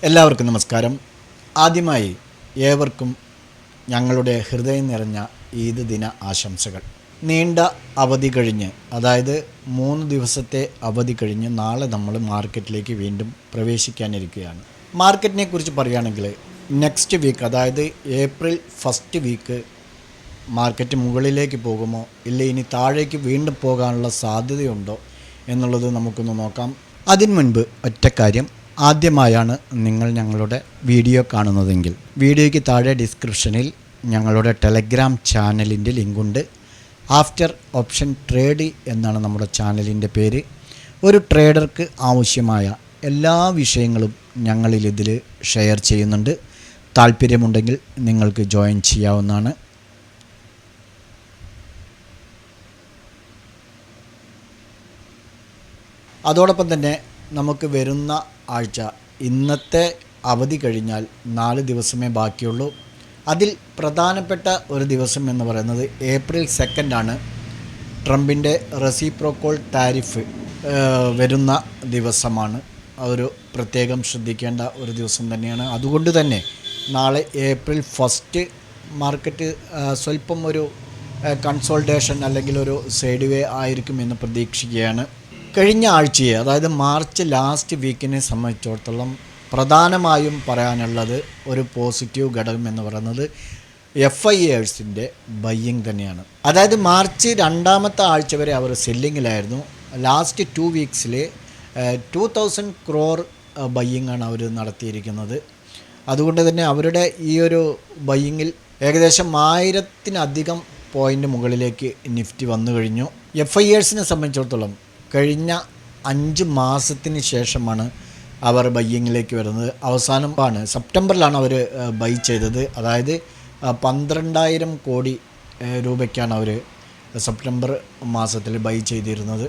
എല്ലാവർക്കും നമസ്കാരം. ആദ്യമായി ഏവർക്കും ഞങ്ങളുടെ ഹൃദയം നിറഞ്ഞ ഈദ് ദിന ആശംസകൾ. നീണ്ട അവധി കഴിഞ്ഞ്, അതായത് 3 ദിവസത്തെ അവധി കഴിഞ്ഞ് നാളെ നമ്മൾ മാർക്കറ്റിലേക്ക് വീണ്ടും പ്രവേശിക്കാനിരിക്കുകയാണ്. മാർക്കറ്റിനെ കുറിച്ച് പറയുകയാണെങ്കിൽ നെക്സ്റ്റ് വീക്ക്, അതായത് ഏപ്രിൽ 1st വീക്ക് മാർക്കറ്റ് മുകളിലേക്ക് പോകുമോ ഇല്ല ഇനി താഴേക്ക് വീണ്ടും പോകാനുള്ള സാധ്യതയുണ്ടോ എന്നുള്ളത് നമുക്കൊന്ന് നോക്കാം. അതിനു മുൻപ് ഒറ്റ കാര്യം, ആദ്യമായാണ് നിങ്ങൾ ഞങ്ങളുടെ വീഡിയോ കാണുന്നതെങ്കിൽ വീഡിയോയ്ക്ക് താഴെ ഡിസ്ക്രിപ്ഷനിൽ ഞങ്ങളുടെ ടെലഗ്രാം ചാനലിൻ്റെ ലിങ്കുണ്ട്. ആഫ്റ്റർ ഓപ്ഷൻ ട്രേഡ് എന്നാണ് നമ്മുടെ ചാനലിൻ്റെ പേര്. ഒരു ട്രേഡർക്ക് ആവശ്യമായ എല്ലാ വിഷയങ്ങളും ഞങ്ങളിതിൽ ഷെയർ ചെയ്യുന്നുണ്ട്. താല്പര്യമുണ്ടെങ്കിൽ നിങ്ങൾക്ക് ജോയിൻ ചെയ്യാവുന്നതാണ്. അതോടൊപ്പം തന്നെ നമുക്ക് വരുന്ന ആഴ്ച, ഇന്നത്തെ അവധി കഴിഞ്ഞാൽ 4 ദിവസമേ ബാക്കിയുള്ളൂ. അതിൽ പ്രധാനപ്പെട്ട ഒരു ദിവസം എന്ന് പറയുന്നത് ഏപ്രിൽ 2 ആണ്. ട്രംപിൻ്റെ റെസിപ്രോക്കൽ താരിഫ് വരുന്ന ദിവസമാണ്. അതൊരു പ്രത്യേകം ശ്രദ്ധിക്കേണ്ട ഒരു ദിവസം തന്നെയാണ്. അതുകൊണ്ട് തന്നെ നാളെ ഏപ്രിൽ 1 മാർക്കറ്റ് സ്വല്പം ഒരു കൺസോൾട്ടേഷൻ അല്ലെങ്കിൽ ഒരു സൈഡ് വേ ആയിരിക്കുമെന്ന് പ്രതീക്ഷിക്കുകയാണ്. കഴിഞ്ഞ ആഴ്ചയെ, അതായത് മാർച്ച് ലാസ്റ്റ് വീക്കിനെ സംബന്ധിച്ചിടത്തോളം പ്രധാനമായും പറയാനുള്ളത് ഒരു പോസിറ്റീവ് ഘടകം എന്ന് പറയുന്നത് FIAസിൻ്റെ ബയ്യിങ് തന്നെയാണ്. അതായത് മാർച്ച് 2ാമത്തെ ആഴ്ച വരെ അവർ സെല്ലിങ്ങിലായിരുന്നു. ലാസ്റ്റ് 2 വീക്സിൽ 2000 crore ബയ്യിങ്ങാണ് അവർ നടത്തിയിരിക്കുന്നത്. അതുകൊണ്ട് തന്നെ അവരുടെ ഈ ഒരു ബയ്യിങ്ങിൽ ഏകദേശം 1000-ലധികം പോയിൻ്റ് മുകളിലേക്ക് നിഫ്റ്റി വന്നു കഴിഞ്ഞു. FIAസിനെ സംബന്ധിച്ചിടത്തോളം കഴിഞ്ഞ 5 മാസത്തിന് ശേഷമാണ് അവർ ബയ്യിങ്ങിലേക്ക് വരുന്നത്. അവസാനമാണ് സെപ്റ്റംബറിലാണ് അവർ ബൈ ചെയ്തത്. അതായത് 12,000 കോടി രൂപയ്ക്കാണ് അവർ സെപ്റ്റംബർ മാസത്തിൽ ബൈ ചെയ്തിരുന്നത്.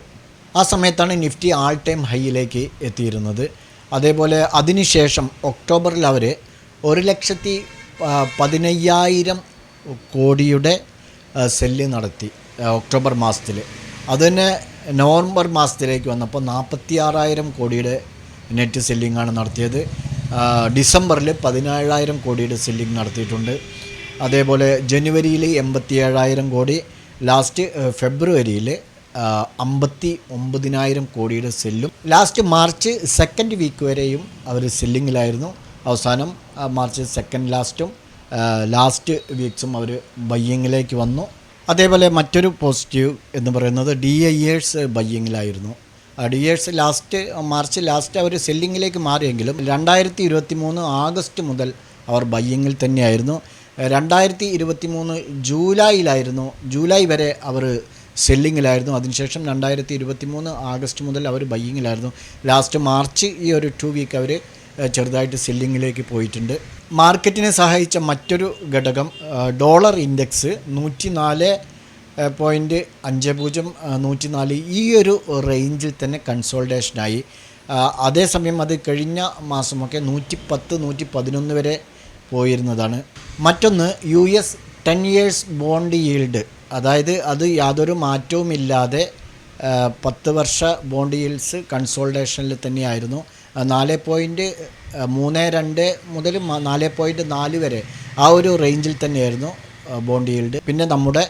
ആ സമയത്താണ് നിഫ്റ്റി ആൾ ടൈം ഹൈയിലേക്ക് എത്തിയിരുന്നത്. അതേപോലെ അതിനുശേഷം ഒക്ടോബറിൽ അവർ 1,15,000 കോടിയുടെ സെല്ല് നടത്തി ഒക്ടോബർ മാസത്തിൽ. അതുതന്നെ നവംബർ മാസത്തിലേക്ക് വന്നപ്പോൾ 46,000 കോടിയുടെ നെറ്റ് സെല്ലിങ്ങാണ് നടത്തിയത്. ഡിസംബറിൽ 17,000 കോടിയുടെ സെല്ലിങ് നടത്തിയിട്ടുണ്ട്. അതേപോലെ ജനുവരിയിൽ 87,000 കോടി, ലാസ്റ്റ് ഫെബ്രുവരിയിൽ 59,000 കോടിയുടെ സെല്ലും, ലാസ്റ്റ് മാർച്ച് 2nd വീക്ക് വരെയും അവർ സെല്ലിങ്ങിലായിരുന്നു. അവസാനം മാർച്ച് 2nd ലാസ്റ്റ് വീക്സും അവർ ബയ്യിങ്ങിലേക്ക് വന്നു. അതേപോലെ മറ്റൊരു പോസിറ്റീവ് എന്ന് പറയുന്നത് DIAs ബയ്യിങ്ങിലായിരുന്നു. DIAs മാർച്ച് ലാസ്റ്റ് അവർ സെല്ലിങ്ങിലേക്ക് മാറിയെങ്കിലും 2023 ആഗസ്റ്റ് മുതൽ അവർ ബയ്യിങ്ങിൽ തന്നെയായിരുന്നു. 2023 ജൂലൈ വരെ അവർ സെല്ലിങ്ങിലായിരുന്നു. അതിനുശേഷം 2023 ആഗസ്റ്റ് മുതൽ അവർ ബയ്യിങ്ങിലായിരുന്നു. ലാസ്റ്റ് മാർച്ച് ഈ ഒരു 2 വീക്ക് അവർ ചെറുതായിട്ട് സെല്ലിങ്ങിലേക്ക് പോയിട്ടുണ്ട്. മാർക്കറ്റിനെ സഹായിച്ച മറ്റൊരു ഘടകം ഡോളർ ഇൻഡെക്സ് 104.50 104 ഈ ഒരു റേഞ്ചിൽ തന്നെ കൺസോൾട്ടേഷനായി. അതേസമയം അത് കഴിഞ്ഞ മാസമൊക്കെ 110 111 വരെ പോയിരുന്നതാണ്. മറ്റൊന്ന് US 10 years ബോണ്ട് ഈൽഡ്, അതായത് അത് യാതൊരു മാറ്റവുമില്ലാതെ 10 വർഷ ബോണ്ട് ഈൽഡ്സ് കൺസോൾട്ടേഷനിൽ തന്നെയായിരുന്നു. 4.32 മുതൽ 4.4 വരെ ആ ഒരു റേഞ്ചിൽ തന്നെയായിരുന്നു ബോണ്ട് ഈൽഡ്. പിന്നെ നമ്മുടെ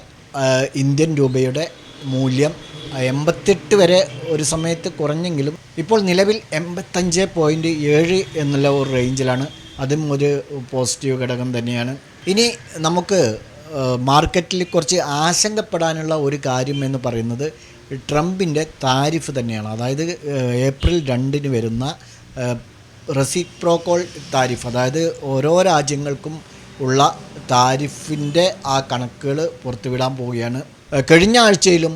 ഇന്ത്യൻ രൂപയുടെ മൂല്യം 88 വരെ ഒരു സമയത്ത് കുറഞ്ഞെങ്കിലും ഇപ്പോൾ നിലവിൽ 85.7 എന്നുള്ള ഒരു റേഞ്ചിലാണ്. അതും ഒരു പോസിറ്റീവ് ഘടകം തന്നെയാണ്. ഇനി നമുക്ക് മാർക്കറ്റിൽ കുറച്ച് ആശങ്കപ്പെടാനുള്ള ഒരു കാര്യം എന്ന് പറയുന്നത് ട്രംപിൻ്റെ താരിഫ് തന്നെയാണ്. അതായത് ഏപ്രിൽ 2 വരുന്ന റെസിപ്രോക്കൽ താരിഫ്, അതായത് ഓരോ രാജ്യങ്ങൾക്കും ഉള്ള താരിഫിൻ്റെ ആ കണക്കുകൾ പുറത്തുവിടാൻ പോവുകയാണ്. കഴിഞ്ഞ ആഴ്ചയിലും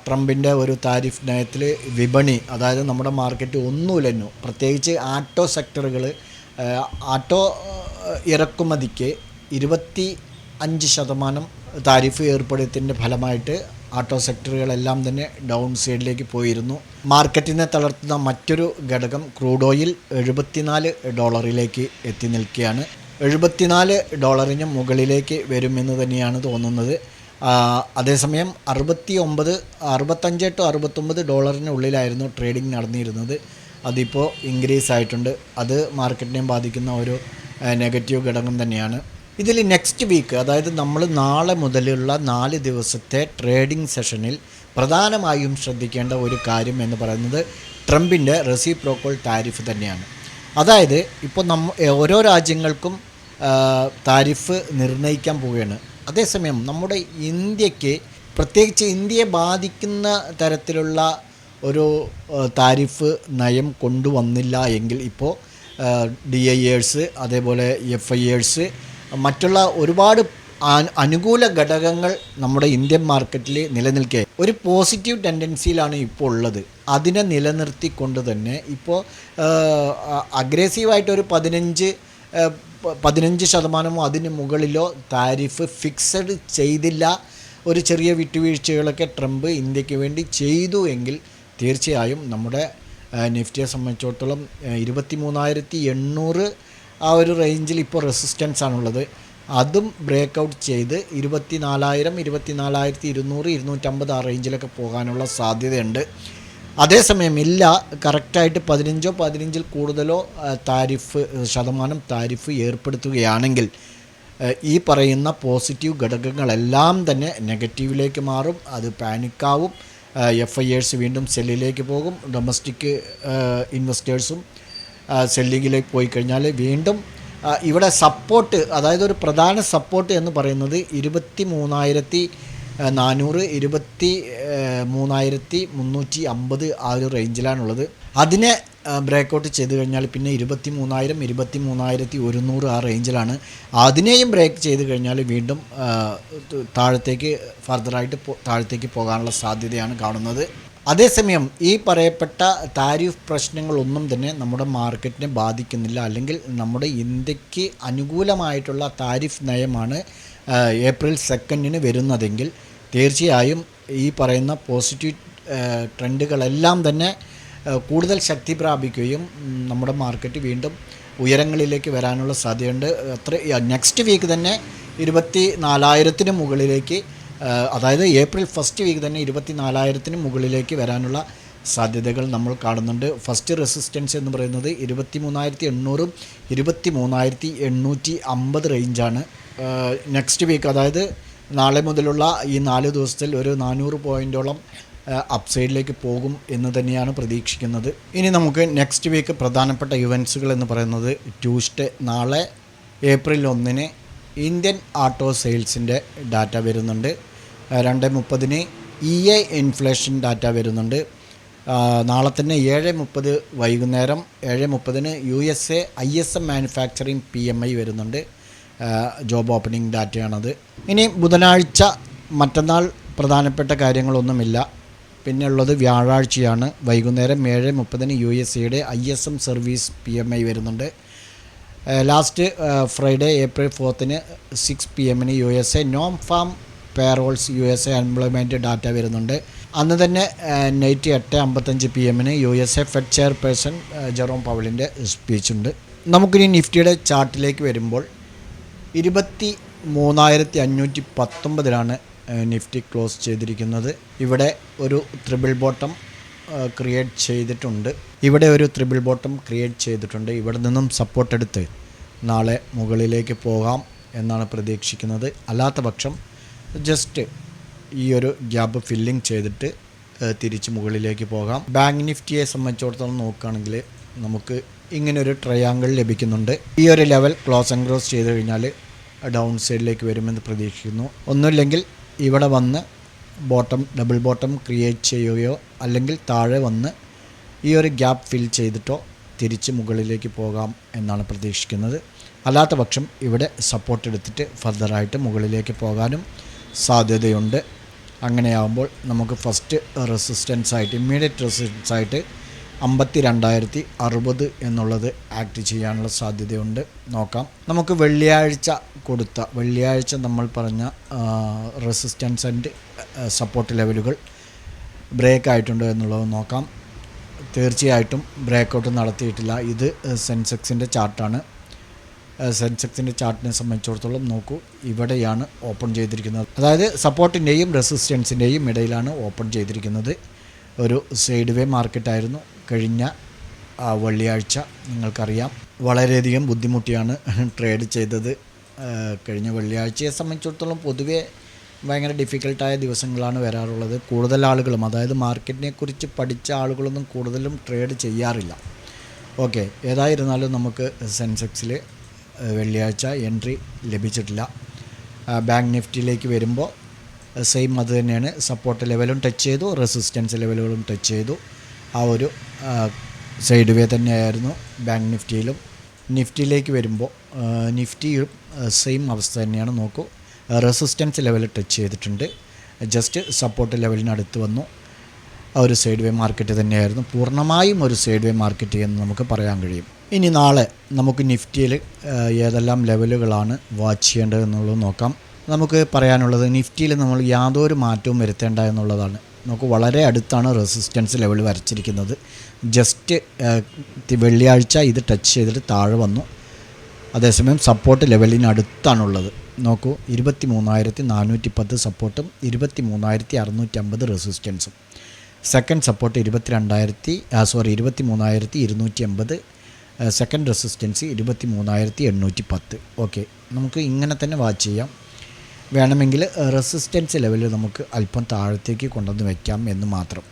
ട്രംപിൻ്റെ ഒരു താരിഫ് നയത്തിൽ വിപണി, അതായത് നമ്മുടെ മാർക്കറ്റ് ഒന്നുമില്ലെന്നു, പ്രത്യേകിച്ച് ആട്ടോ സെക്ടറുകൾ, ആട്ടോ ഇറക്കുമതിക്ക് 25% താരിഫ് ഏർപ്പെടുത്തിയതിൻ്റെ ഫലമായിട്ട് ആട്ടോ സെക്ടറുകളെല്ലാം തന്നെ ഡൗൺ സൈഡിലേക്ക് പോയിരുന്നു. മാർക്കറ്റിനെ തളർത്തുന്ന മറ്റൊരു ഘടകം ക്രൂഡ് ഓയിൽ $74 എത്തി നിൽക്കുകയാണ്. $74 മുകളിലേക്ക് വരുമെന്ന് തന്നെയാണ് തോന്നുന്നത്. അതേസമയം 65 to 69 ഡോളറിനുള്ളിലായിരുന്നു ട്രേഡിംഗ് നടന്നിരുന്നത്. അതിപ്പോൾ ഇൻക്രീസ് ആയിട്ടുണ്ട്. അത് മാർക്കറ്റിനെയും ബാധിക്കുന്ന ഒരു നെഗറ്റീവ് ഘടകം തന്നെയാണ്. ഇതിൽ നെക്സ്റ്റ് വീക്ക്, അതായത് നമ്മൾ നാളെ മുതലുള്ള 4 ദിവസത്തെ ട്രേഡിംഗ് സെഷനിൽ പ്രധാനമായും ശ്രദ്ധിക്കേണ്ട ഒരു കാര്യം എന്ന് പറയുന്നത് ട്രംപിൻ്റെ റെസിപ്രോക്കൽ താരിഫ് തന്നെയാണ്. അതായത് ഇപ്പോൾ ഓരോ രാജ്യങ്ങൾക്കും താരിഫ് നിർണ്ണയിക്കാൻ പോവുകയാണ്. അതേസമയം നമ്മുടെ ഇന്ത്യക്ക്, പ്രത്യേകിച്ച് ഇന്ത്യയെ ബാധിക്കുന്ന തരത്തിലുള്ള ഒരു താരിഫ് നയം കൊണ്ടുവന്നില്ല എങ്കിൽ ഇപ്പോൾ DIAs, അതേപോലെ FIAs, മറ്റുള്ള ഒരുപാട് അനുകൂല ഘടകങ്ങൾ നമ്മുടെ ഇന്ത്യൻ മാർക്കറ്റിൽ നിലനിൽക്കെ ഒരു പോസിറ്റീവ് ടെൻഡൻസിയിലാണ് ഇപ്പോൾ ഉള്ളത്. അതിനെ നിലനിർത്തിക്കൊണ്ട് തന്നെ ഇപ്പോൾ അഗ്രസീവായിട്ടൊരു 15% അതിന് മുകളിലോ താരിഫ് ഫിക്സഡ് ചെയ്തില്ല. ഒരു ചെറിയ വിട്ടുവീഴ്ചകളൊക്കെ ട്രംപ് ഇന്ത്യക്ക് വേണ്ടി ചെയ്തു എങ്കിൽ തീർച്ചയായും നമ്മുടെ നിഫ്റ്റിയെ സംബന്ധിച്ചിടത്തോളം 23,800 ആ ഒരു റേഞ്ചിൽ ഇപ്പോൾ റെസിസ്റ്റൻസ് ആണുള്ളത്. അതും ബ്രേക്ക് ഔട്ട് ചെയ്ത് 24,000, 24,200, 250 ആ റേഞ്ചിലൊക്കെ പോകാനുള്ള സാധ്യതയുണ്ട്. അതേസമയം കറക്റ്റായിട്ട് 15 കൂടുതലോ ശതമാനം താരിഫ് ഏർപ്പെടുത്തുകയാണെങ്കിൽ ഈ പറയുന്ന പോസിറ്റീവ് ഘടകങ്ങളെല്ലാം തന്നെ നെഗറ്റീവിലേക്ക് മാറും. അത് പാനിക്കാവും. FIAs വീണ്ടും സെല്ലിലേക്ക് പോകും. ഡൊമസ്റ്റിക് ഇൻവെസ്റ്റേഴ്സും സെല്ലിങ്ങിലേക്ക് പോയി കഴിഞ്ഞാൽ വീണ്ടും ഇവിടെ സപ്പോർട്ട്, അതായത് ഒരു പ്രധാന സപ്പോർട്ട് എന്ന് പറയുന്നത് 23,400, 23,350 ആ ഒരു റേഞ്ചിലാണുള്ളത്. അതിനെ ബ്രേക്കൗട്ട് ചെയ്ത് കഴിഞ്ഞാൽ പിന്നെ 23,000, 23,100 ആ റേഞ്ചിലാണ്. അതിനെയും ബ്രേക്ക് ചെയ്ത് കഴിഞ്ഞാൽ വീണ്ടും താഴത്തേക്ക് പോകാനുള്ള സാധ്യതയാണ് കാണുന്നത്. അതേസമയം ഈ പറയപ്പെട്ട താരിഫ് പ്രശ്നങ്ങളൊന്നും തന്നെ നമ്മുടെ മാർക്കറ്റിനെ ബാധിക്കുന്നില്ല. അല്ലെങ്കിൽ നമ്മുടെ ഇന്ത്യക്ക് അനുകൂലമായിട്ടുള്ള താരിഫ് നയമാണ് ഏപ്രിൽ 2 വരുന്നതെങ്കിൽ തീർച്ചയായും ഈ പറയുന്ന പോസിറ്റീവ് ട്രെൻഡുകളെല്ലാം തന്നെ കൂടുതൽ ശക്തി പ്രാപിക്കുകയും നമ്മുടെ മാർക്കറ്റ് വീണ്ടും ഉയരങ്ങളിലേക്ക് വരാനുള്ള സാധ്യതയുണ്ട്. നെക്സ്റ്റ് വീക്ക് തന്നെ 24,000 മുകളിലേക്ക്, അതായത് ഏപ്രിൽ 1 വീക്ക് തന്നെ 24,000 മുകളിലേക്ക് വരാനുള്ള സാധ്യതകൾ നമ്മൾ കാണുന്നുണ്ട്. ഫസ്റ്റ് റെസിസ്റ്റൻസ് എന്ന് പറയുന്നത് 23,800, 23,850 റേഞ്ചാണ്. നെക്സ്റ്റ് വീക്ക്, അതായത് നാളെ മുതലുള്ള ഈ 4 ദിവസത്തിൽ ഒരു 400 പോയിൻറ്റോളം അപ്സൈഡിലേക്ക് പോകും എന്ന് തന്നെയാണ് പ്രതീക്ഷിക്കുന്നത്. ഇനി നമുക്ക് നെക്സ്റ്റ് വീക്ക് പ്രധാനപ്പെട്ട ഇവൻറ്റ്സുകൾ എന്ന് പറയുന്നത് ട്യൂസ്ഡേ, നാളെ ഏപ്രിൽ 1 ഇന്ത്യൻ ആട്ടോ സെയിൽസിൻ്റെ ഡാറ്റ വരുന്നുണ്ട്. 2:30 EA ഇൻഫ്ലേഷൻ ഡാറ്റ വരുന്നുണ്ട്. നാളെ തന്നെ 7:30 വൈകുന്നേരം 7:30 USA ISM മാനുഫാക്ചറിങ് PMI വരുന്നുണ്ട്. ജോബ് ഓപ്പണിംഗ് ഡാറ്റയാണത്. ഇനി ബുധനാഴ്ച, മറ്റന്നാൾ പ്രധാനപ്പെട്ട കാര്യങ്ങളൊന്നുമില്ല. പിന്നെ ഉള്ളത് വ്യാഴാഴ്ചയാണ്. വൈകുന്നേരം 7:30 USA ISM സർവീസ് PMI വരുന്നുണ്ട്. Last Friday April 4 6 PM USA non farm payrolls USA unemployment data വരുന്നുണ്ട്. അന്ന് തന്നെ night 8:55 PM USA Fed chairperson Jerome പവലിൻ്റെ സ്പീച്ചുണ്ട്. നമുക്കിനി നിഫ്റ്റിയുടെ ചാർട്ടിലേക്ക് വരുമ്പോൾ 23,519 നിഫ്റ്റി ക്ലോസ് ചെയ്തിരിക്കുന്നത്. ഇവിടെ ഒരു ട്രിപ്പിൾ ബോട്ടം ക്രിയേറ്റ് ചെയ്തിട്ടുണ്ട്. ഇവിടെ നിന്നും സപ്പോർട്ട് എടുത്ത് നാളെ മുകളിലേക്ക് പോകാം എന്നാണ് പ്രതീക്ഷിക്കുന്നത്. അല്ലാത്ത പക്ഷം ജസ്റ്റ് ഈ ഒരു ഗ്യാപ്പ് ഫില്ലിംഗ് ചെയ്തിട്ട് തിരിച്ച് മുകളിലേക്ക് പോകാം. ബാങ്ക് നിഫ്റ്റിയെ സംബന്ധിച്ചിടത്തോളം നോക്കുകയാണെങ്കിൽ നമുക്ക് ഇങ്ങനൊരു ട്രയാങ്കിൾ ലഭിക്കുന്നുണ്ട്. ഈ ഒരു ലെവൽ ക്ലോസ് ആൻഡ് ക്രോസ് ചെയ്ത് കഴിഞ്ഞാൽ ഡൗൺ സൈഡിലേക്ക് വരുമെന്ന് പ്രതീക്ഷിക്കുന്നു. ഒന്നുമില്ലെങ്കിൽ ഇവിടെ വന്ന് ഡബിൾ ബോട്ടം ക്രിയേറ്റ് ചെയ്യുകയോ അല്ലെങ്കിൽ താഴെ വന്ന് ഈ ഒരു ഗ്യാപ്പ് ഫിൽ ചെയ്തിട്ടോ തിരിച്ച് മുകളിലേക്ക് പോകാം എന്നാണ് പ്രതീക്ഷിക്കുന്നത്. അല്ലാത്ത പക്ഷം ഇവിടെ സപ്പോർട്ട് എടുത്തിട്ട് ഫർദറായിട്ട് മുകളിലേക്ക് പോകാനും സാധ്യതയുണ്ട്. അങ്ങനെയാകുമ്പോൾ നമുക്ക് ഫസ്റ്റ് ഇമ്മീഡിയറ്റ് റെസിസ്റ്റൻസ് ആയിട്ട് 52,060 എന്നുള്ളത് ആക്ട് ചെയ്യാനുള്ള സാധ്യതയുണ്ട്. നോക്കാം. നമുക്ക് വെള്ളിയാഴ്ച നമ്മൾ പറഞ്ഞ റെസിസ്റ്റൻസ് ആൻഡ് സപ്പോർട്ട് ലെവലുകൾ ബ്രേക്ക് ആയിട്ടുണ്ടോ എന്നുള്ളത് നോക്കാം. തീർച്ചയായിട്ടും ബ്രേക്കൗട്ട് നടത്തിയിട്ടില്ല. ഇത് സെൻസെക്സിൻ്റെ ചാർട്ടാണ്. സെൻസെക്സിൻ്റെ ചാർട്ടിനെ സംബന്ധിച്ചിടത്തോളം നോക്കൂ, ഇവിടെയാണ് ഓപ്പൺ ചെയ്തിരിക്കുന്നത്. അതായത് സപ്പോർട്ടിൻ്റെയും റെസിസ്റ്റൻസിൻ്റെയും ഇടയിലാണ് ഓപ്പൺ ചെയ്തിരിക്കുന്നത്. ഒരു സൈഡ് വേ മാർക്കറ്റായിരുന്നു കഴിഞ്ഞ വെള്ളിയാഴ്ച നിങ്ങൾക്കറിയാം വളരെയധികം ബുദ്ധിമുട്ടിയാണ് ട്രേഡ് ചെയ്തത്. കഴിഞ്ഞ വെള്ളിയാഴ്ചയെ സംബന്ധിച്ചിടത്തോളം പൊതുവേ ഭയങ്കര ഡിഫിക്കൽട്ടായ ദിവസങ്ങളാണ് വരാറുള്ളത്. കൂടുതൽ ആളുകളും, അതായത് മാർക്കറ്റിനെ കുറിച്ച് പഠിച്ച ആളുകളൊന്നും കൂടുതലും ട്രേഡ് ചെയ്യാറില്ല. ഓക്കെ, ഏതായിരുന്നാലും നമുക്ക് സെൻസെക്സിൽ വെള്ളിയാഴ്ച എൻട്രി ലഭിച്ചിട്ടില്ല. ബാങ്ക് നിഫ്റ്റിയിലേക്ക് വരുമ്പോൾ സെയിം അത് തന്നെയാണ്. സപ്പോർട്ട് ലെവലും ടച്ച് ചെയ്തു, റെസിസ്റ്റൻസ് ലെവലുകളും ടച്ച് ചെയ്തു. ആ ഒരു സൈഡ് വേ തന്നെയായിരുന്നു ബാങ്ക് നിഫ്റ്റിയിലും. നിഫ്റ്റിയിലേക്ക് വരുമ്പോൾ നിഫ്റ്റിയും സെയിം അവസ്ഥ തന്നെയാണ്. നോക്കൂ, റെസിസ്റ്റൻസ് ലെവൽ ടച്ച് ചെയ്തിട്ടുണ്ട്, ജസ്റ്റ് സപ്പോർട്ട് ലെവലിനടുത്ത് വന്നു. ആ ഒരു സൈഡ് വേ മാർക്കറ്റ് തന്നെയായിരുന്നു, പൂർണ്ണമായും ഒരു സൈഡ് വേ മാർക്കറ്റ് എന്ന് നമുക്ക് പറയാൻ കഴിയും. ഇനി നാളെ നമുക്ക് നിഫ്റ്റിയിൽ ഏതെല്ലാം ലെവലുകളാണ് വാച്ച് ചെയ്യേണ്ടതെന്നുള്ളത് നോക്കാം. നമുക്ക് പറയാനുള്ളത് നിഫ്റ്റിയിൽ നമ്മൾ യാതൊരു മാറ്റവും വരുത്തേണ്ട എന്നുള്ളതാണ്. നമുക്ക് വളരെ അടുത്താണ് റെസിസ്റ്റൻസ് ലെവൽ വരച്ചിരിക്കുന്നത്. ജസ്റ്റ് വെള്ളിയാഴ്ച ഇത് ടച്ച് ചെയ്തിട്ട് താഴെ വന്നു. അതേസമയം സപ്പോർട്ട് ലെവലിനടുത്താണുള്ളത്. നോക്കൂ, 23,410 സപ്പോർട്ടും 23,650 റെസിസ്റ്റൻസും. Second support 23,280. Second resistance 23,810. Okay, നമുക്ക് ഇങ്ങനെ തന്നെ വാച്ച് ചെയ്യാം. വേണമെങ്കിൽ റെസിസ്റ്റൻസ് ലെവലിൽ നമുക്ക് അല്പം താഴത്തേക്ക് കൊണ്ടുവന്ന് വയ്ക്കാം എന്ന് മാത്രം.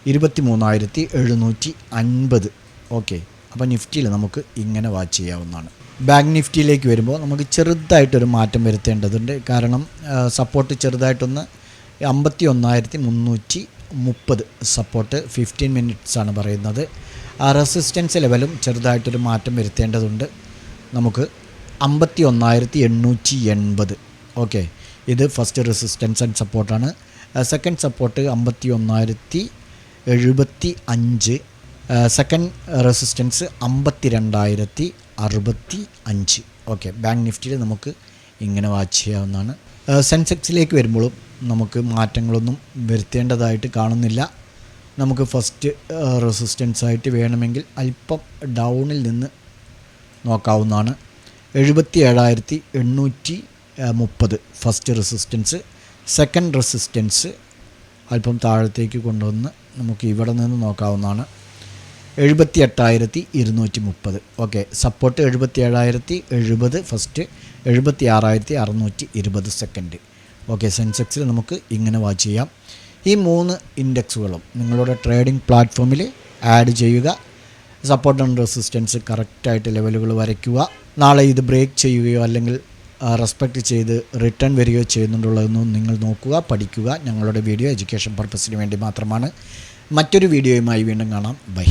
23,750. ഓക്കെ, അപ്പോൾ നിഫ്റ്റിയിൽ നമുക്ക് ഇങ്ങനെ വാച്ച് ചെയ്യാവുന്നതാണ്. ബാങ്ക് നിഫ്റ്റിയിലേക്ക് വരുമ്പോൾ നമുക്ക് ചെറുതായിട്ടൊരു മാറ്റം വരുത്തേണ്ടതുണ്ട്. കാരണം സപ്പോർട്ട് ചെറുതായിട്ടൊന്ന് 51,330 സപ്പോർട്ട് 15 മിനിറ്റ്സാണ് പറയുന്നത്. ആ റെസിസ്റ്റൻസ് ലെവലും ചെറുതായിട്ടൊരു മാറ്റം വരുത്തേണ്ടതുണ്ട്. നമുക്ക് 51,880. ഓക്കെ, ഇത് ഫസ്റ്റ് റെസിസ്റ്റൻസ് ആൻഡ് സപ്പോർട്ടാണ്. Second support 51,075. Second resistance 52,065. Okay, bank നിഫ്റ്റിയിൽ നമുക്ക് ഇങ്ങനെ വാച്ച് ചെയ്യാവുന്നതാണ്. സെൻസെക്സിലേക്ക് വരുമ്പോഴും നമുക്ക് മാറ്റങ്ങളൊന്നും വരുത്തേണ്ടതായിട്ട് കാണുന്നില്ല. നമുക്ക് ഫസ്റ്റ് റെസിസ്റ്റൻസ് ആയിട്ട് വേണമെങ്കിൽ അല്പം ഡൗണിൽ നിന്ന് നോക്കാവുന്നതാണ്. 77,830 ഫസ്റ്റ് റെസിസ്റ്റൻസ്. സെക്കൻഡ് റെസിസ്റ്റൻസ് അല്പം താഴത്തേക്ക് കൊണ്ടുവന്ന് നമുക്ക് ഇവിടെ നിന്ന് നോക്കാവുന്നതാണ്. 78,230. Okay, support 77,070 first, 76,620 second. Okay, സെൻസെക്സിൽ നമുക്ക് ഇങ്ങനെ വാച്ച് ചെയ്യാം. ഈ 3 ഇൻഡെക്സുകളും നിങ്ങളുടെ ട്രേഡിംഗ് പ്ലാറ്റ്ഫോമിൽ ആഡ് ചെയ്യുക. സപ്പോർട്ട് ആൻഡ് റെസിസ്റ്റൻസ് കറക്റ്റായിട്ട് ലെവലുകൾ വരയ്ക്കുക. നാളെ ഇത് ബ്രേക്ക് ചെയ്യുകയോ അല്ലെങ്കിൽ റെസ്പെക്റ്റ് ചെയ്ത് റിട്ടേൺ വരികയോ ചെയ്യുന്നുണ്ടുള്ളതെന്നും നിങ്ങൾ നോക്കുക, പഠിക്കുക. ഞങ്ങളുടെ വീഡിയോ എഡ്യൂക്കേഷൻ പർപ്പസിന് വേണ്ടി മാത്രമാണ്. മറ്റൊരു വീഡിയോയുമായി വീണ്ടും കാണാം. ബൈ.